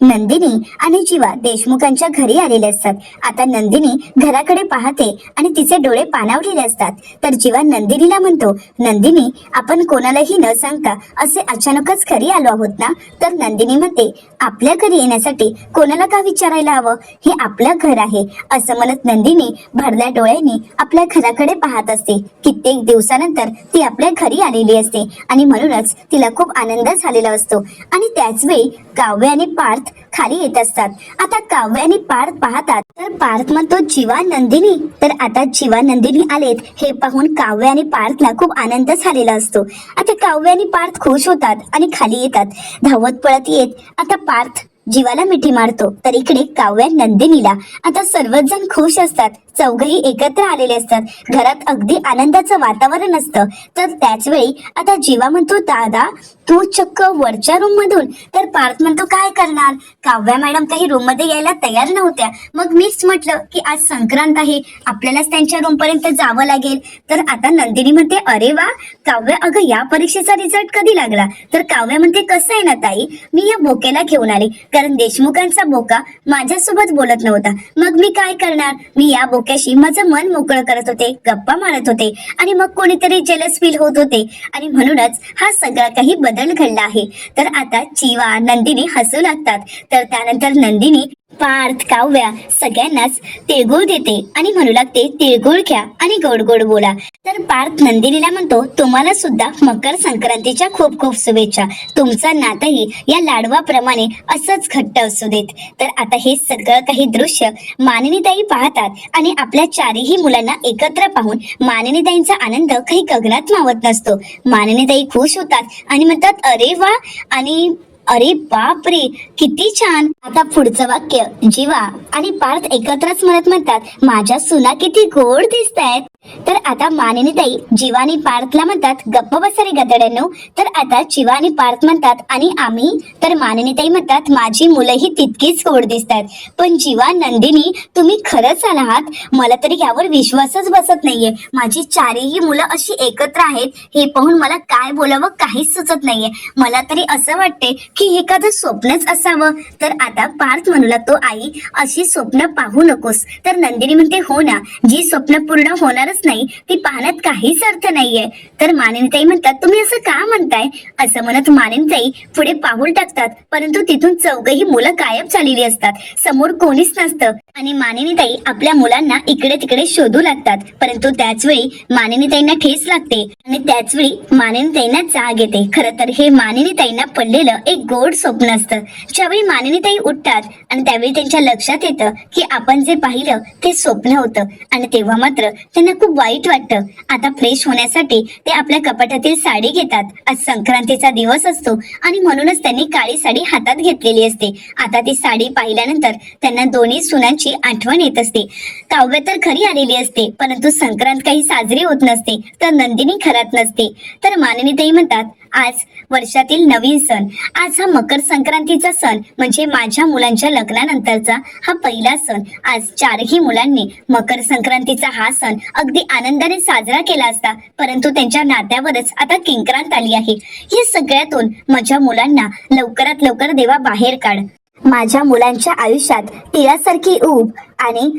नंदिनी आणि जीवा देशमुखांच्या घरी आलेले असतात. आता नंदिनी घराकडे पाहते आणि तिचे डोळे पाणावलेले असतात. तर जीवा नंदिनीला म्हणतो, नंदिनी आपण कोणालाही न सांगता असे अचानकच घरी आलो आहोत ना? तर नंदिनी म्हणते, आपल्या घरी येण्यासाठी कोणाला का विचारायला हवं, हे आपलं घर आहे असं म्हणत नंदिनी भरल्या डोळ्यांनी आपल्या घराकडे पाहत असते. कित्येक दिवसानंतर ती आपल्या घरी आलेली असते आणि म्हणूनच तिला खूप आनंद झालेला असतो. आणि त्याच वेळी काव्य आणि पार्थ खाली येत असतात. आता काव्य आणि पार्थ पाहतात तर पार्थ म्हणतो, जीवा नंदिनी. तर आता जीवा नंदिनी आलेत हे पाहून काव्य आणि पार्थला खूप आनंद झालेला असतो. आता काव्य आणि पार्थ खुश होतात आणि खाली येतात. धावत पळत येत आता पार्थ जीवाला मिठी मारतो. तर इकडे काव्य नंदिनीला आता सर्वच जण खुश असतात. चौघही एकत्र आलेले असतात. घरात अगदी आनंदाचं वातावरण असतं. तर त्याच वेळी आता जीवा म्हणतो, दादा तू चक्क वरच्या रूम मधून. तर पार्थ म्हणतो, काय करणार, काव्या मॅडम काही रूम मध्ये यायला तयार नव्हत्या. मग मीच म्हटलं की आज संक्रांत आहे, आपल्यालाच त्यांच्या रूम पर्यंत जावं लागेल. तर आता नंदिनी म्हणते, अरे वा काव्य, अगं या परीक्षेचा रिझल्ट कधी लागला? तर काव्य म्हणते, कसं आहे ना ताई, मी या बोक्याला घेऊन आले कारण देशमुखांचा बोका माझ्यासोबत बोलत नव्हता. मग मी काय करणार, मी या बोक्याशी माझं मन मोकळं करत होते, गप्पा मारत होते आणि मग कोणीतरी जेलस फील होत होते आणि म्हणूनच हा सगळा काही बदल घडला आहे. तर आता जीवा नंदिनी हसू लागतात. तर त्यानंतर नंदिनी पार्थ काव्या सगळ्यांनाच तिळगुळ देते आणि म्हणू लागते, तिळगुळ घ्या आणि गोड गोड बोला. तर पार्थ नंदिनीला म्हणतो, तुम्हाला सुद्धा मकर संक्रांतीच्या खूप खूप शुभेच्छा. तुमचं नातंही या लाडवाप्रमाणे असंच घट्ट असू देत. तर आता हे सगळं काही दृश्य मानिनीताई पाहतात आणि आपल्या चारही मुलांना एकत्र पाहून मानिनीताईंचा आनंद काही गगनात मावत नसतो. मानिनीताई खुश होतात आणि म्हणतात, अरे वा, आणि अरे बाप रे, किती छान. आता पुढचं वाक्य जीवा आणि पार्थ एकत्रच म्हणतात, माझ्या सुना किती गोड दिसतायत. तर आता मानिनीताई जीवा आणि पार्थला म्हणतात, गप्प बसा रे गधड्यांनो. तर आता जीवा आणि पार्थ म्हणतात, आणि आम्ही? तर मानिनीताई म्हणतात, माझी मुलंही तितकीच गोड दिसतात. पण जीवा नंदिनी तुम्ही खरंच आलात, मला तरी यावर विश्वासच बसत नाहीये. माझी चारही मुलं अशी एकत्र आहेत हे पाहून मला काय बोलावं काहीच सुचत नाहीये. मला तरी असं वाटते की एखादं स्वप्नच असावं. तर आता पार्थ म्हणू लागतो, आई अशी स्वप्न पाहू नकोस. तर नंदिनी म्हणते, हो ना, जी स्वप्न पूर्ण होणारच नाही ती पाहण्यात काहीच अर्थ नाहीये. तर मानिनीताई म्हणतात, तुम्ही असं का म्हणताय? असं म्हणत मानिनीताई पुढे पाऊल टाकतात, परंतु तिथून चौघही मुलं गायब झालेली असतात. समोर कोणीच नसतं आणि मानिनीताई आपल्या मुलांना इकडे तिकडे शोधू लागतात. परंतु त्याच वेळी मानिनीताईंना ठेच लागते आणि त्याच वेळी मानिनीताईंना जाग येते. खरं तर हे मानिनीताईंना पडलेलं एक गोड स्वप्न असतं. ज्यावेळी मानिनीताई उठतात आणि त्यावेळी त्यांच्या लक्षात येतं की आपण जे पाहिलं ते स्वप्न होतं आणि तेव्हा मात्र त्यांना खूप वाईट वाटतं. आता फ्रेश होण्यासाठी ते आपल्या कपाटातील साडी घेतात. आज संक्रांतीचा दिवस असतो आणि म्हणूनच त्यांनी काळी साडी हातात घेतलेली असते. आता ती साडी पाहिल्यानंतर त्यांना दोन्ही सुनांची आठवण येत असते. काव्य तर घरी आलेली असते परंतु संक्रांत काही साजरी होत नसते. तर नंदिनी घरात नसते. तर मानिनीताई म्हणतात, आज वर्षातील नवीन सण, आज हा मकर संक्रांतीचा सण म्हणजे माझ्या मुलांच्या लग्नानंतरचा हा पहिला सण. आज चारही मुलांनी मकर संक्रांतीचा हा सण अगदी आनंदाने साजरा केला असता, परंतु त्यांच्या नात्यावरच आता किंक्रांत आली आहे. या सगळ्यातून माझ्या मुलांना लवकरात लवकर देवा बाहेर काढ. माझ्या मुलांच्या आयुष्यात तिळासारखी ऊब आणि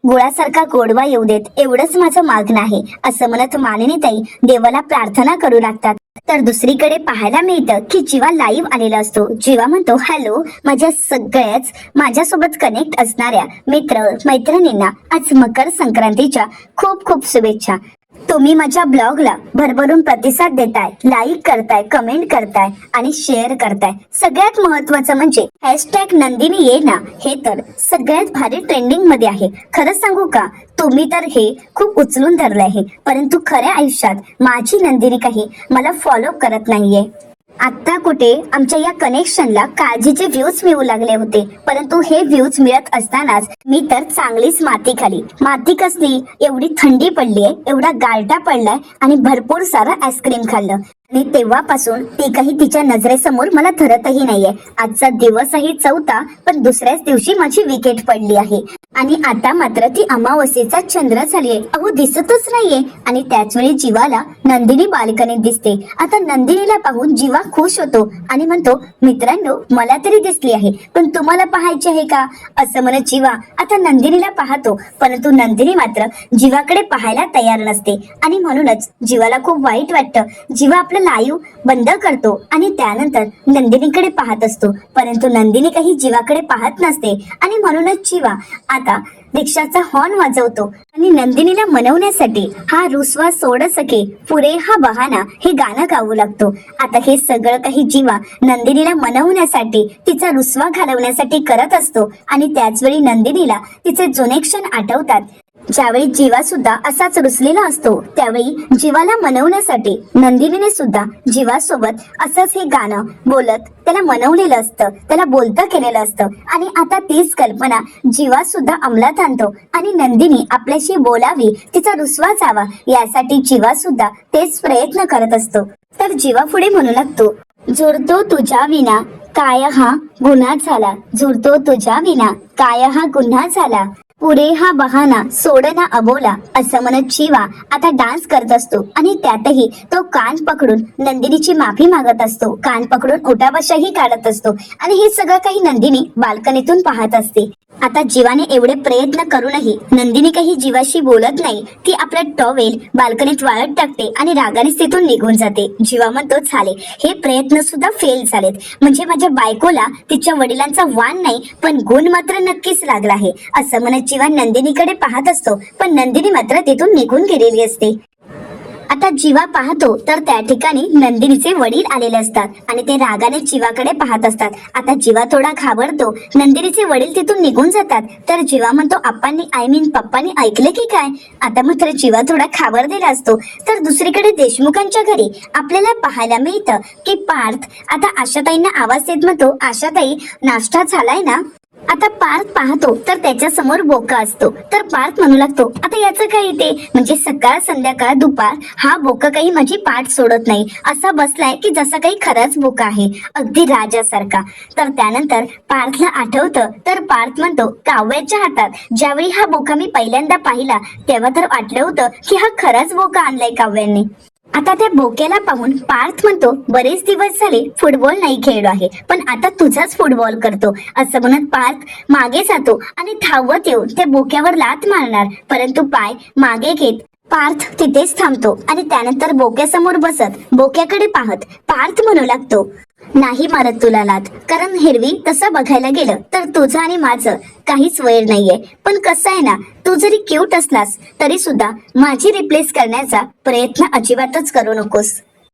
गुळासारखा गोडवा येऊ देत, एवढंच माझं मागणं आहे. असं म्हणत मानिनीताई देवाला प्रार्थना करू लागतात. तर दुसरीकडे पाहायला मिळतं की जीवा लाईव्ह आलेला असतो. जीवा म्हणतो, हॅलो माझ्या सगळ्याच माझ्यासोबत कनेक्ट असणाऱ्या मित्र मैत्रिणींना आज मकर संक्रांतीच्या खूप खूप शुभेच्छा. तुम्ही माझ्या ब्लॉगला भरभरून प्रतिसाद देताय, लाईक करताय, कमेंट करताय आणि शेअर करताय. सगळ्यात महत्वाचं म्हणजे हॅशटॅग नंदिनी ये ना, हे तर सगळ्यात भारी ट्रेंडिंग मध्ये आहे. खरं सांगू का, तुम्ही तर हे खूप उचलून धरलं आहे, परंतु खऱ्या आयुष्यात माझी नंदिनी काही मला फॉलो करत नाहीये. आता कुठे आमच्या या कनेक्शनला काळजीचे व्ह्यूज मिळू लागले होते, परंतु हे व्ह्यूज मिळत असतानाच मी तर चांगलीच माती खाली. माती कसली, एवढी थंडी पडलीये, एवढा गारठा पडलाय आणि भरपूर सारं आईस्क्रीम खाल्लं आणि तेव्हापासून ती काही तिच्या नजरेसमोर मला धरतही नाहीये. आजचा दिवस आहे चौथा, पण दुसऱ्याच दिवशी माझी विकेट पडली आहे. आणि आता मात्र ती अमावस्येचा चंद्र झालीये, अहो दिसतच नाहीये. आणि त्याच वेळी जीवाला नंदिनी बाल्कनीत दिसते. आता नंदिनीला पाहून जीवा खुश होतो आणि म्हणतो, मित्रांनो मला तरी दिसली आहे, पण तुम्हाला पाहायची आहे का? असं म्हणत जीवा आता नंदिनीला पाहतो, परंतु नंदिनी मात्र जीवाकडे पाहायला तयार नसते. आणि म्हणूनच जीवाला खूप वाईट वाटतं. जीवा आपलं लाईव्ह बंद करतो आणि त्यानंतर नंदिनीकडे पाहत असतो, परंतु नंदिनी काही जीवाकडे पाहत नसते. आणि म्हणूनच जीवा आता रिक्षाचा हॉर्न वाजवतो आणि नंदिनीला मनवण्यासाठी हा रुसवा सोड सके पुरे हा बहाना हे गाणं गाऊ लागतो. आता हे सगळं काही जीवा नंदिनीला मनवण्यासाठी, तिचा रुसवा घालवण्यासाठी करत असतो. आणि त्याच वेळी नंदिनीला तिचे जुने क्षण आठवतात, ज्यावेळी जीवा सुद्धा असाच रुसलेला असतो. त्यावेळी जीवाला मनवण्यासाठी नंदिनीने सुद्धा जीवासोबत असंच हे गाणं बोलत त्याला मनवलेलं असतं, त्याला बोलतं केलेलं असतं. आणि आता तीच कल्पना जीवा सुद्धा अंमलात आणतो आणि नंदिनी आपल्याशी बोलावी, तिचा रुसवा जावा यासाठी जीवा सुद्धा तेच प्रयत्न करत असतो. तर जीवा पुढे म्हणू लागतो, झुरतो तुझ्या विना काय हा गुन्हा झाला, झुरतो तुझ्या विना काय हा गुन्हा झाला, पुरे हा बहाना सोडना अबोला. असं म्हणत जीवा आता डान्स करत असतो आणि त्यातही तो कान पकडून नंदिनीची माफी मागत असतो, कान पकडून उठाबशाही काढत असतो. आणि हे सगळं काही नंदिनी बाल्कनीतून पाहत असते. आता जीवाने एवढे प्रयत्न करूनही नंदिनी काही जीवाशी बोलत नाही. ती आपला टॉवेल बाल्कनीत वाळत टाकते आणि रागानेच तिथून निघून जाते. जीवा म्हणतो, झाले हे प्रयत्न सुद्धा फेल झालेत, म्हणजे माझ्या बायकोला तिच्या वडिलांचा वाण नाही पण गुण मात्र नक्कीच लागला आहे. असं म्हणत जीवा नंदिनीकडे पाहत असतो, पण नंदिनी मात्र तिथून निघून गेलेली असते. आता जीवा पाहतो तर त्या ठिकाणी नंदिनीचे वडील आलेले असतात आणि ते रागाने जीवाकडे पाहत असतात. आता जीवा थोडा घाबरतो. नंदिनीचे वडील तिथून निघून जातात. तर जीवा म्हणतो, आप्पांनी पप्पांनी ऐकले की काय? आता मात्र जीवा थोडा घाबरलेला असतो. तर दुसरीकडे देशमुखांच्या घरी आपल्याला पाहायला मिळतं की पार्थ आता आशाताईंना आवाज देत म्हणतो, आशाताई नाश्ता झालाय ना? आता पार्थ पाहतो तर त्याच्या समोर बोका असतो. तर पार्थ म्हणू लागतो, आता याचं काय ते, म्हणजे सकाळ संध्याकाळ दुपार हा बोका काही माझी पाठ सोडत नाही, असा बसलाय की जसा काही खराच बोका आहे, अगदी राजासारखा. तर त्यानंतर पार्थला आठवतं. तर पार्थ म्हणतो, काव्याच्या हातात ज्यावेळी हा बोका मी पहिल्यांदा पाहिला तेव्हा तर वाटलं होतं की हा खराच बोका आणलाय काव्याने. आता त्या बोक्याला पाहून पार्थ म्हणतो, बरेच दिवस झाले फुटबॉल नाही खेळलो आहे, पण आता तुझाच फुटबॉल करतो. असं म्हणत पार्थ मागे जातो आणि धावत येऊन त्या बोक्यावर लात मारणार, परंतु पाय मागे घेत पार्थ तिथेच थांबतो. आणि त्यानंतर बोक्यासमोर बसत बोक्याकडे पाहत पार्थ म्हणू लागतो, नाही मारत तुला लात, कारण हिरवी तसं बघायला गेलं तर तुझं आणि माझं काहीच वैर नाहीये, पण कसं आहे ना, तू जरी क्यूट असलास तरी सुद्धा माझी रिप्लेस करण्याचा प्रयत्न अजिबातच करू नकोस.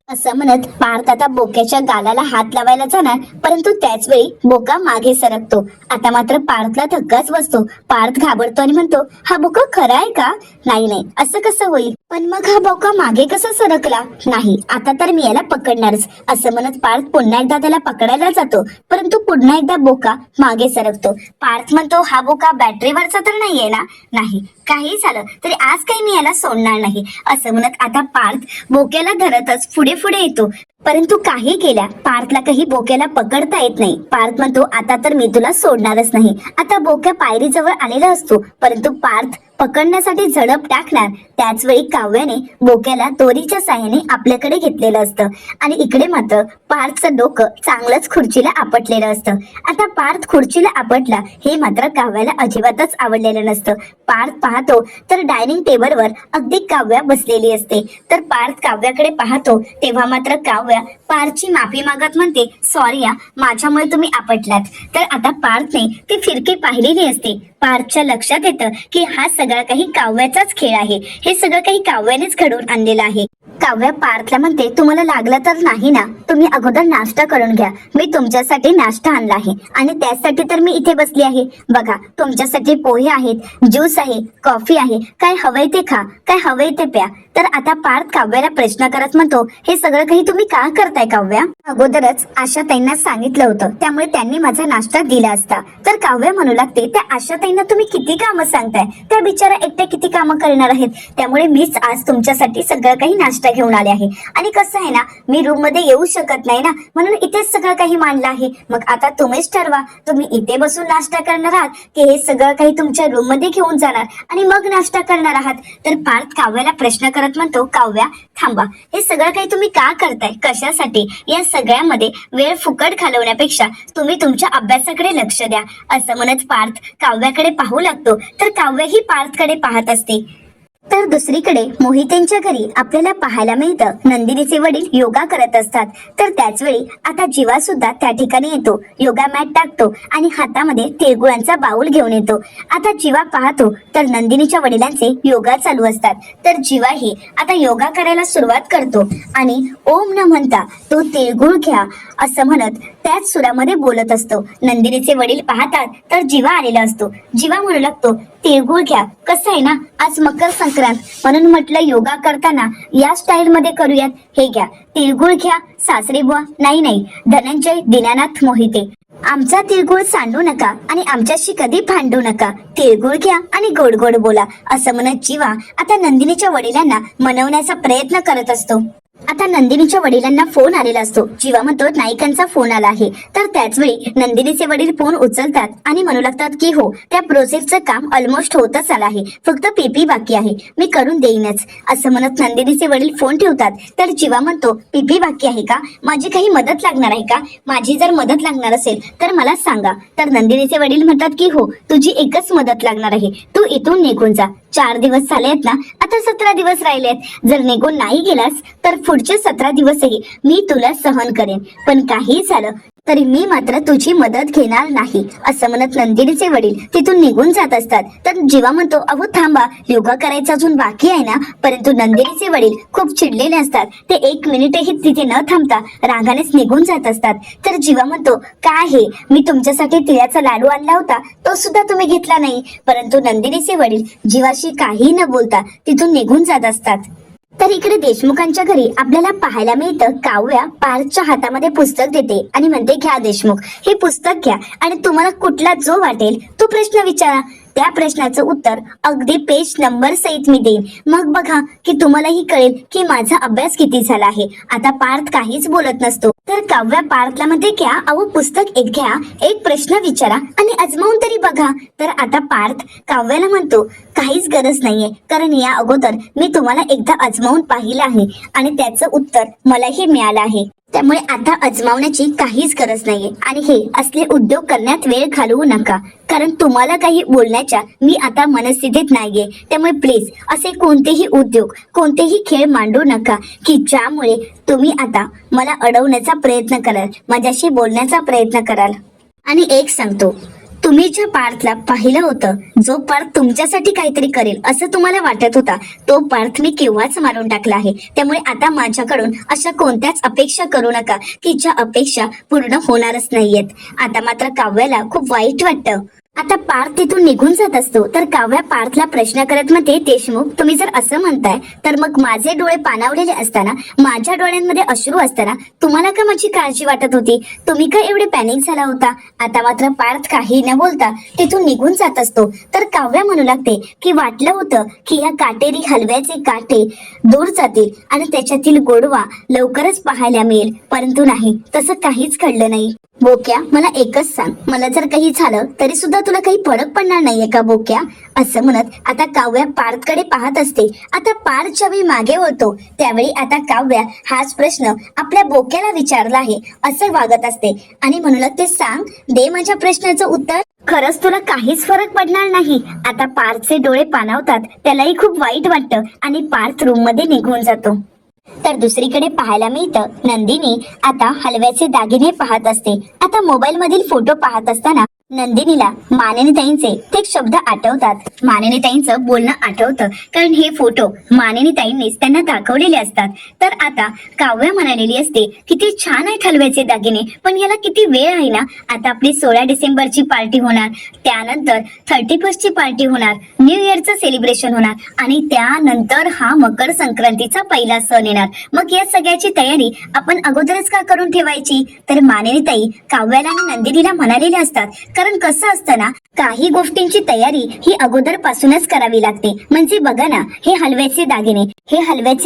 असं म्हणत पार्थ आता बोक्याच्या गालाला हात लावायला जाणार, परंतु त्याच वेळी बोका मागे सरकतो. आता मात्र पार्थला धक्काच बसतो. पार्थ घाबरतो आणि म्हणतो, हा बोका खरा आहे का? नाही असं कसं होईल? पण मग हा बोका मागे कसा सरकला? नाही, आता तर मी याला पकडणारच. असं म्हणत पार्थ पुन्हा एकदा त्याला पकडायला जातो, परंतु पुन्हा एकदा बोका मागे सरकतो. पार्थ म्हणतो, हा बोका बॅटरीवरचा तर नाहीये ना? नाही, काही झालं तरी आज काही मी याला सोडणार नाही. असं म्हणत आता पार्थ बोक्याला धरतच पुढे येतो, परंतु काही केल्या पार्थला काही बोक्याला पकडता येत नाही. पार्थ म्हणतो, आता तर मी तुला सोडणारच नाही. आता बोक्या पायरीजवळ आलेला असतो, परंतु पार्थ पकडण्यासाठी झडप टाकणार त्याच वेळी काव्याने बोक्याला दोरीच्या साह्याने आपल्याकडे घेतलेलं असतं आणि इकडे मात्र पार्थचं डोकं चांगलंच खुर्चीला आपटलेलं असतं. आता पार्थ खुर्चीला आपटला हे मात्र काव्याला अजिबातच आवडलेलं नसतं. पार्थ पाहतो तर डायनिंग टेबलवर अगदी काव्या बसलेली असते. तर पार्थ काव्याकडे पाहतो तेव्हा मात्र काव्या पार्थची माफी मागत म्हणते, सॉरी माझ्यामुळे तुम्ही आपटलात. तर आता पार्थने ती फिरकी पाहिलेली असते. पार्थच्या लक्षात येतं की हा सगळा काही काव्याचाच खेळ आहे, हे सगळं काही काव्यानेच घडवून आणलेलं आहे. काव्या पार्थला म्हणते, तुम्हाला लागलं तर नाही ना, तुम्ही अगोदर नाश्ता करून घ्या, मी तुमच्यासाठी नाश्ता आणला आहे आणि त्यासाठी तर मी इथे बसली आहे. बघा तुमच्यासाठी पोहे आहेत, ज्यूस आहे, कॉफी आहे, काय हवंय ते खा, काय हवंय ते प्या. तर आता पार्थ काव्याला प्रश्न करत म्हणतो, हे सगळं काही तुम्ही का करताय काव्या? अगोदरच आशाताईंना सांगितलं होतं, त्यामुळे त्यांनी माझा नाश्ता दिला असता. तर तर काव्य म्हणू लागते, त्या आशाताईंना तुम्ही किती कामं सांगताय, त्या बिचारा एकट्या किती कामं करणार आहेत, त्यामुळे मीच आज तुमच्यासाठी सगळं काही नाश्ता घेऊन आले आहे. आणि कसं आहे ना, मी रूम मध्ये येऊ शकत नाही ना, म्हणून इथेच सगळं काही मांडलं आहे. मग आता तुम्हीच ठरवा, तुम्ही इथे बसून नाश्ता करणार आहात की हे सगळं काही तुमच्या रूम मध्ये घेऊन जाणार आणि मग नाश्ता करणार आहात. तर पार्थ काव्याला प्रश्न करत म्हणतो, काव्या थांबा, हे सगळं काही तुम्ही का करताय, कशासाठी? या सगळ्यामध्ये वेळ फुकट घालवण्यापेक्षा तुम्ही तुमच्या अभ्यासाकडे लक्ष द्या. असं म्हणत पार्थ काव्याकडे पाहू लागतो, तर काव्य ही पार्थकडे पाहत असते. तर दुसरीकडे मोहितेंच्या घरी आपल्याला पाहायला मिळतं, नंदिनीचे वडील योगा करत असतात. तर त्याच वेळी आता जीवा सुद्धा त्या ठिकाणी येतो, योगा मॅट टाकतो आणि हातामध्ये तिळगुळांचा बाऊल घेऊन येतो. आता जीवा पाहतो तर नंदिनीच्या वडिलांचे योगा चालू असतात. तर जीवाही आता योगा करायला सुरुवात करतो आणि ओम न म्हणता तो तिळगुळ घ्या असं म्हणत त्याच सुरामध्ये बोलत असतो. नंदिनीचे वडील पाहतात तर जीवा आलेला असतो. जीवा म्हणू लागतो, तिळगुळ घ्या. कसं आहे ना, आज मकर संक्रांत, म्हणून म्हटलं योगा करताना या स्टाईल मध्ये करूयात. हे घ्या तिळगुळ घ्या. सासरे बुवा, नाही नाही, धनंजय दीनानाथ मोहिते, आमचा तिळगुळ सांडू नका आणि आमच्याशी कधी भांडू नका. तिळगुळ घ्या आणि गोड गोड बोला असं म्हणत जीवा आता नंदिनीच्या वडिलांना मनवण्याचा प्रयत्न करत असतो. आता नंदिनीच्या वडिलांना फोन आलेला असतो. जीवा म्हणतो, नाईकांचा फोन आला आहे. तर त्याच वेळी नंदिनीचे वडील फोन उचलतात आणि म्हणू लागतात की हो, त्या प्रोजेक्टचं काम ऑलमोस्ट होतच आलं आहे, फक्त पीपी बाकी आहे, मी करून देईनच असं म्हणत नंदिनीचे वडील फोन ठेवतात. तर जीवा म्हणतो, पीपी बाकी आहे का, माझी काही मदत लागणार आहे का? माझी जर मदत लागणार असेल तर मला सांगा. तर नंदिनीचे वडील म्हणतात की हो, तुझी एकच मदत लागणार आहे, तू इथून निघून जा. 4 दिवस झाले आहेत ना, आता 17 दिवस राहिले आहेत. जर निघून नाही गेलास तर पुढचे 17 दिवसही मी तुला सहन करेन, पण काही झालं तरी मी मात्र तुझी मदत घेणार नाही असं म्हणत नंदिनीचे वडील तिथून निघून जात असतात. तर जीवा म्हणतो, अहो थांबा, योगा करायचा अजून बाकी आहे ना. परंतु नंदिनीचे वडील खूप चिडलेले असतात. ते 1 मिनिटही तिथे न थांबता रागानेच निघून जात असतात. तर जीवा म्हणतो, काय हे, मी तुमच्यासाठी तिळाचा लाडू आणला होता, तो सुद्धा तुम्ही घेतला नाही. परंतु नंदिनीचे वडील जीवाशी काही न बोलता तिथून निघून जात असतात. तर इकडे देशमुखांच्या घरी आपल्याला पाहायला मिळतं, काव्या पार्थच्या हातामध्ये पुस्तक देते आणि म्हणते, घ्या देशमुख, हे पुस्तक घ्या आणि तुम्हाला कुठला जो वाटेल तो प्रश्न विचारा. त्या प्रश्नाचं उत्तर अगदी पेज नंबर सहित मी देईन. मग बघा की तुम्हालाही कळेल की माझा अभ्यास किती झाला आहे. आता पार्थ काहीच बोलत नसतो. तर काव्या पार्थला म्हणते, घ्या, अहो पुस्तक एक घ्या, एक प्रश्न विचारा आणि अजमावून तरी बघा. तर आता पार्थ काव्याला म्हणतो, काहीच गरज नाहीये, कारण या अगोदर मी तुम्हाला एकदा अजमावून पाहिलं आहे आणि त्याचं उत्तर मलाही मिळालं आहे. त्यामुळे आता अजमावण्याची काहीच गरज नाहीये आणि हे असले उद्योग करण्यात वेळ घालवू नका, कारण तुम्हाला काही बोलण्याच्या मी आता मनस्थितीत नाहीये. त्यामुळे प्लीज असे कोणतेही उद्योग, कोणतेही खेळ मांडू नका की ज्यामुळे तुम्ही आता मला अडवण्याचा प्रयत्न कराल, माझ्याशी बोलण्याचा प्रयत्न कराल. आणि एक सांगतो, तुम्ही ज्या पार्थला पाहिलं होतं, जो पार्थ तुमच्यासाठी काहीतरी करेल असं तुम्हाला वाटत होता, तो पार्थ मी केव्हाच मारून टाकला आहे. त्यामुळे आता माझ्याकडून अशा कोणत्याच अपेक्षा करू नका की ज्या अपेक्षा पूर्ण होणारच नाहीयेत. आता मात्र काव्याला खूप वाईट वाटतं. आता पार्थ तिथून निघून जात असतो. तर काव्या पार्थला प्रश्न करत म्हणते, देशमुख, तुम्ही जर असं म्हणताय तर मग माझे डोळे पाणावलेले असताना, माझ्या डोळ्यांमध्ये अश्रू असताना तुम्हाला का माझी काळजी वाटत होती? तुम्ही का एवढे पॅनिक झाला होता? आता मात्र पार्थ काही न बोलता तिथून निघून जात असतो. तर काव्या म्हणू लागते की वाटलं होतं की ह्या काटेरी हलव्याचे काटे दूर जातील आणि त्याच्यातील गोडवा लवकरच पाहायला मिळेल, परंतु नाही, तसं काहीच घडलं नाही. बोक्या, मला एकच सांग, मला जर काही झालं तरी सुद्धा तुला काही फरक पडणार नाहीये का बोक्या? असं म्हणत आता काव्या पार्थकडे पाहत असते. आता पार्थ ज्यावेळी मागे वळतो त्यावेळी आता काव्या हाच प्रश्न आपल्या बोक्याला विचारला आहे असं वागत असते आणि म्हणू लागते, सांग, दे माझ्या प्रश्नाचं उत्तर. खरंच तुला काहीच फरक पडणार नाही. आता पार्थचे डोळे पाणावतात, त्यालाही खूप वाईट वाटतं आणि पार्थ रूम मध्ये निघून जातो. तर दुसरीकडे पाहायला मिळतं, नंदिनी आता हलव्याचे दागिने पाहत असते. आता मोबाईल मधील फोटो पाहत असताना नंदिनीला मानिनीताईंचे ते शब्द आठवतात. मानिनीताईंचं बोलणं आठवतं, कारण हे फोटो मानिनीताईंनीच त्यांना दाखवलेले असतात. तर आता काव्य म्हणालेली असते, किती छान आहेत हलव्याचे दागिने, पण याला किती वेळ आहे ना. आता आपली 16 डिसेंबरची पार्टी होणार, त्यानंतर 31st ची पार्टी होणार, न्यू इयरचं सेलिब्रेशन होणार आणि त्यानंतर हा मकर संक्रांतीचा पहिला सण येणार. मग या सगळ्याची तयारी आपण अगोदरच का करून ठेवायची? तर मानिनीताई काव्याला आणि नंदिनीला म्हणालेले असतात, कारण कसं असतं ना, काही गोष्टींची तयारी ही अगोदरपासूनच करावी लागते. म्हणजे बघा ना, हे हलव्याचे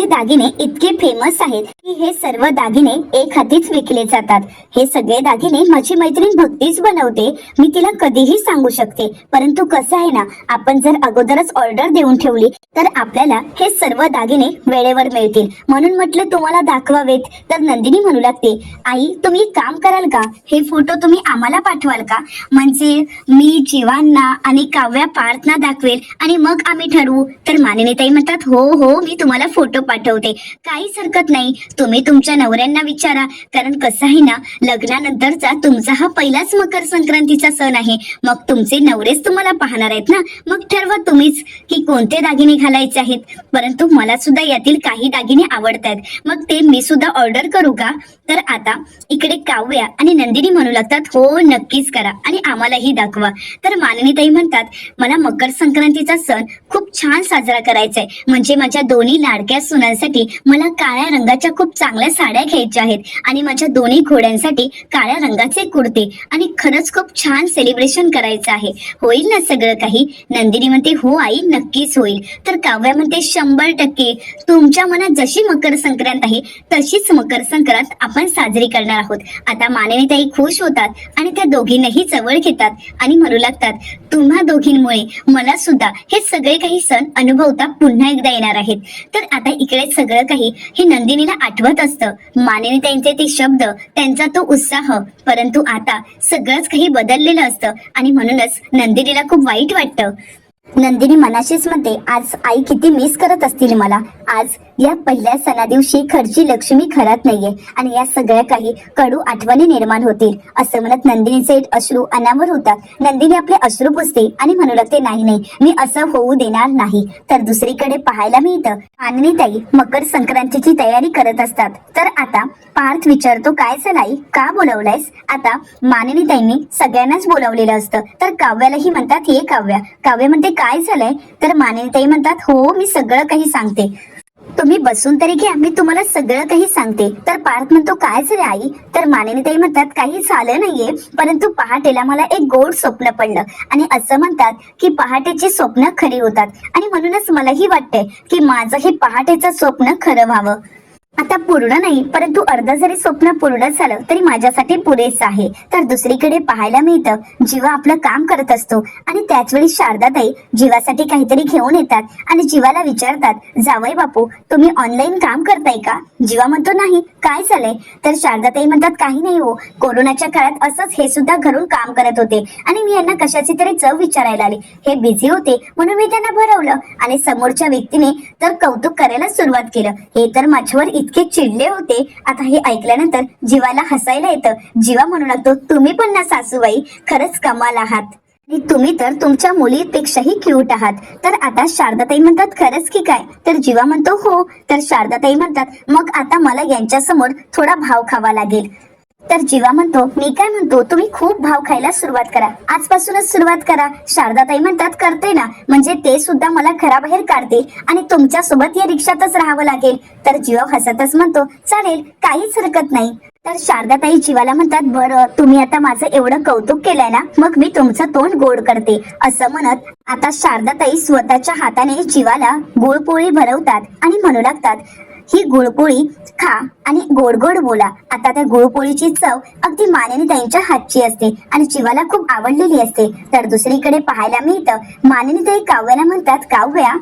दागिने इतके फेमस आहेत की हे सर्व दागिने एक हातीच विकले जातात. हे सगळे दागिने माझी मैत्रीण भक्तीच बनवते, मी तिला कधीही सांगू शकते. परंतु कसं आहे ना, आपण जर अगोदरच ऑर्डर देऊन ठेवली तर आपल्याला हे सर्व दागिने वेळेवर मिळतील. म्हणून म्हटलं तुम्हाला दाखवावेत. तर नंदिनी म्हणू लागते, आई तुम्ही एक काम कराल का, हे फोटो तुम्ही आम्हाला पाठवाल का, म्हणजे मी जीवांना आणि काव्या पार्थना दाखवेल आणि मग आम्ही ठरवू. तर मानिनीताई म्हणतात, हो हो मी तुम्हाला फोटो पाठवते, काहीच हरकत नाही. तुम्ही तुमच्या नवऱ्यांना विचारा, कारण कसं आहे ना, लग्नानंतरचा तुमचा हा पहिलाच मकर संक्रांतीचा सण आहे. मग तुमचे नवरेच तुम्हाला पाहणार आहेत ना, मग ठरवा तुम्हीच की कोणते दागिने घालायचे आहेत. परंतु मला सुद्धा यातील काही दागिने आवडतात, मग ते मी सुद्धा ऑर्डर करू का. तर आता इकडे काव्या आणि नंदिनी म्हणू लागतात, हो नक्कीच करा आणि आम्हालाही दाखवा. तर मानिनीताई म्हणतात, मला मकर संक्रांतीचा सण खूप छान साजरा करायचा आहे. म्हणजे माझ्या दोन्ही लाडक्या सुनांसाठी मला काळ्या रंगाच्या खूप चांगल्या साड्या घ्यायच्या आहेत आणि माझ्या दोन्ही घोड्यांसाठी काळ्या रंगाचे कुर्ते आणि खरंच खूप छान सेलिब्रेशन करायचं आहे. होईल ना सगळं काही. नंदिनी म्हणते, हो आई नक्कीच होईल. तर काव्या म्हणते, 100% तुमच्या मनात जशी मकर संक्रांत आहे तशीच मकर संक्रांत आपण साजरी करणार आहोत. आता मानिनीताई खुश होतात आणि त्या दोघींनाही जवळ घेतात आणि म्हणू लागतात, तुम्हा दोघींमुळे मला सुद्धा हे सगळे काही सण अनुभवता पुन्हा एकदा येणार आहेत. तर आता इकडे सगळं काही हे नंदिनीला आठवत असतं. मानिनीताईंचे ते शब्द, त्यांचा तो उत्साह, परंतु आता सगळंच काही बदललेलं असतं आणि म्हणूनच नंदिनीला खूप वाईट वाटतं. नंदिनी मनाशीच म्हणते, आज आई किती मिस करत असतील मला. आज या पहिल्या सणा दिवशी घरची लक्ष्मी घरात नाहीये आणि या सगळ्या काही कडू आठवणी निर्माण होतील. असं म्हणत नंदिनीचे अश्रू अनावर होतात. नंदिनी आपले अश्रू पुसते आणि म्हणू लागते, नाही नाही मी असं होऊ देणार नाही. तर दुसरीकडे पाहायला मिळतं, मानिनीताई मकर संक्रांतीची तयारी करत असतात. तर आता पार्थ विचारतो, काय झालं आई, का बोलवलायस. आता मानिनीताईंनी सगळ्यांनाच बोलावलेलं असतं. तर काव्यालाही म्हणतात, ये काव्या म्हणते, काय झालंय. तर मानिनीताई म्हणतात, हो मी सगळं काही सांगते, तुम्ही बसून तरी घ्या, मी तुम्हाला सगळं काही सांगते. तर पार्थ म्हणतो, काय झालं आई. तर मानिनीताई म्हणतात, काही झालं नाहीये, परंतु पहाटेला मला एक गोड स्वप्न पडलं आणि असं म्हणतात की पहाटेची स्वप्न खरी होतात आणि म्हणूनच मलाही वाटतंय की माझं हे पहाटेचं स्वप्न खरं व्हावं. आता पूर्ण नाही, परंतु अर्ध जरी स्वप्न पूर्ण झालं तरी माझ्यासाठी पुरेसं आहे. तर दुसरीकडे पाहायला मिळतं, जीवा आपलं काम करत असतो आणि त्याच वेळी शारदाताई जीवासाठी काहीतरी घेऊन येतात आणि जीवाला विचारतात, जावई बापू तुम्ही ऑनलाईन काम करताय का. जीवा म्हणतो, नाही, काय झालंय. तर शारदाताई म्हणतात, काही नाही हो, कोरोनाच्या काळात असंच हे सुद्धा घरून काम करत होते आणि मी यांना कशाची तरी चव विचारायला आली. हे बिझी होते म्हणून मी त्यांना भरवलं आणि समोरच्या व्यक्तीने तर कौतुक करायला सुरुवात केलं. हे तर माझ्यावर इतके चिडले होते. आता हे ऐकल्यानंतर जीवाला हसायला येतं. जीवा म्हणू लागतो, तुम्ही पण ना सासूबाई खरंच कमाल आहात आणि तुम्ही तर तुमच्या मुलीपेक्षाही क्यूट आहात. तर आता शारदाताई म्हणतात, खरंच की काय. तर जीवा म्हणतो, हो. तर शारदाताई म्हणतात, मग आता मला यांच्यासमोर थोडा भाव खावा लागेल. तर जीवा म्हणतो, मी काय म्हणतो, तुम्ही खूप भाव खायला सुरुवात करा, आजपासूनच सुरुवात करा. शारदाताई म्हणतात, करते ना, म्हणजे ते सुद्धा मला घराबाहेर काढते आणि तुमच्या सोबत या रिक्षातच राहावं लागेल. तर जीवा हसतच म्हणतो, चालेल, काहीच हरकत नाही. तर शारदाताई जीवाला म्हणतात, बरं तुम्ही आता माझं एवढं कौतुक केलंय ना, मग मी तुमचं तोंड गोड करते. असं म्हणत आता शारदाताई स्वतःच्या हाताने जीवाला गुळपोळी भरवतात आणि म्हणू लागतात, ही गुळपोळी खा आणि गोड गोड बोला. आता त्या गुळपोळीची चव अगदी मानिनीताईंच्या हातची असते आणि जीवाला खूप आवडलेली असते. तर दुसरीकडे पाहायला मिळतं, मानिनीताई काव्याला म्हणतात, काव्या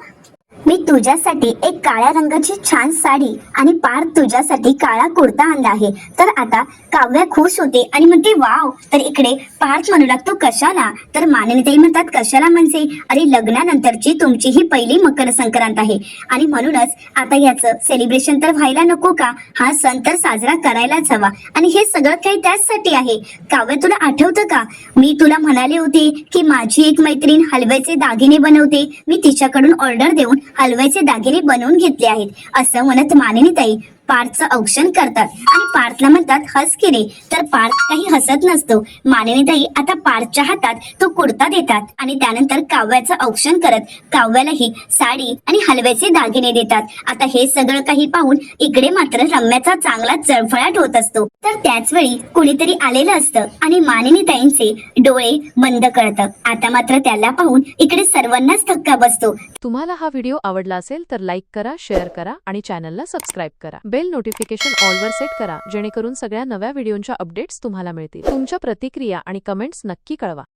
मी तुझ्यासाठी एक काळ्या रंगाची छान साडी आणि पार्थ तुझ्यासाठी काळा कुर्ता आणला आहे. तर आता काव्या खुश होते आणि म्हणते, वाव. तर इकडे पार्थ म्हणू लागतो, कशाला. तर मानिनीताई म्हणतात, कशाला म्हणजे, अरे लग्नानंतरची तुमची ही पहिली मकर संक्रांत आहे आणि म्हणूनच आता याचं सेलिब्रेशन तर व्हायला नको का. हा सण तर साजरा करायलाच हवा आणि हे सगळं काही त्याचसाठी आहे. काव्या तुला आठवतं का, मी तुला म्हणाले होते की माझी एक मैत्रीण हलव्याचे दागिने बनवते, मी तिच्याकडून ऑर्डर देऊन हलव्याचे दागिने बनवून घेतले आहेत. असं म्हणत मानिनीताई पार्थचं औक्षण करतात आणि पार्थला म्हणतात हस की रे. तर पार्थ काही हसत नसतो. मालिनीताई आता पार्थच्या हातात तो कुर्ता देतात आणि त्यानंतर काव्याचं औक्षण करत काव्यालाही साडी आणि हलव्याचे दागिने देतात. आता हे सगळं काही पाहून इकडे मात्र रम्याचा चांगला जळफळाट होत असतो. तर त्याच वेळी कुणीतरी आलेलं असतं आणि मालिनीताईंचे डोळे बंद करतं. आता मात्र त्याला पाहून इकडे सर्वांनाच धक्का बसतो. तुम्हाला हा व्हिडिओ आवडला असेल तर लाईक करा, शेअर करा आणि चॅनलला सबस्क्राईब करा. बेल नोटिफिकेशन ऑल वर सेट करा जेणेकरून सगळ्या नव्या व्हिडिओंच्या अपडेट्स तुम्हाला मिळतील. तुमच्या प्रतिक्रिया आणि कमेंट्स नक्की कळवा.